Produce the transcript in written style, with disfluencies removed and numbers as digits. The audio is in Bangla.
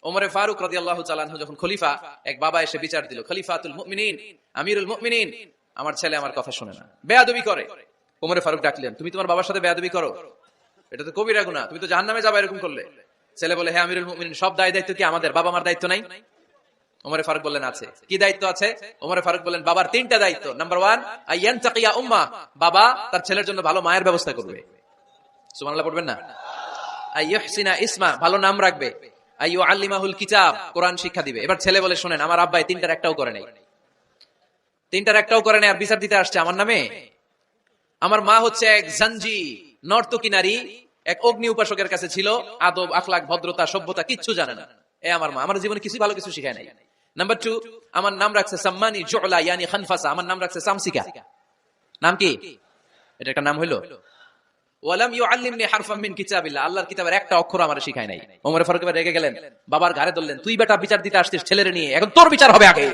ওমরে ফারুক রাদিয়াল্লাহু তাআলা আনহু যখন খলিফা, এক বাবা এসে বিচার দিল, খলিফাতুল মুমিনিন, আমিরুল মুমিনিন, আমার ছেলে আমার কথা শুনে না, বেয়াদবি করে। ওমরে ফারুক ডাকলেন, তুমি তোমার বাবার সাথে বেয়াদবি করো? এটা তো কবিরা গুনাহ, তুমি তো জাহান্নামে যাবে এরকম করলে। ছেলে বলে, হ্যাঁ আমিরুল মুমিনিন, সব দায়িত্ব কি আমাদের? বাবা মার দায়িত্ব নাই? ওমরে ফারুক বললেন, আছে। কি দায়িত্ব আছে? ওমরে ফারুক বললেন, বাবার 3টা দায়িত্ব। নাম্বার 1, আইয়ানতাকিয়া উম্মা, বাবা তার ছেলের জন্য ভালো মায়ের ব্যবস্থা করবে। সুবহানাল্লাহ পড়বেন না? আইয়ুহসিনা ইসমা, ভালো নাম রাখবে। আইয়ুআল্লিমাহুল কিতাব, কোরআন শিক্ষা দিবে। এবার ছেলে বলে, শুনেন, আমার আব্বাই 3টার একটাও করে নাই। 3টার একটাও করে নাই, আর বিচার দিতে আসছে আমার নামে। আমার মা হচ্ছে এক জাঞ্জি, নর্তকী নারী, এক অগ্নি উপাসকের কাছে ছিল, আদব আখলাক ভদ্রতা সভ্যতা কিচ্ছু জানে না। এ আমার মা, আমার জীবনে কিছু ভালো কিছু শিখায় নাই। নাম্বার 2, আমার নাম রাখছে সাম্মানি জুলা, ইয়ানি খানফাসা, আমার নাম রাখছে সামসিকা। নাম কি? এটা একটা নাম হইলো? ওয়ালাম ইউআল্লিমনি হারফাম মিন কিতাবিল্লাহ, আল্লাহর কিতাবের একটা অক্ষর আমারে শিখায় নাই। ওমর ফারুক এবার রেগে গেলেন, বাবার ঘাড়ে ধরলেন, তুই বেটা বিচার দিতে আসছিস ছেলেরে নিয়ে, এখন তোর বিচার হবে আগে।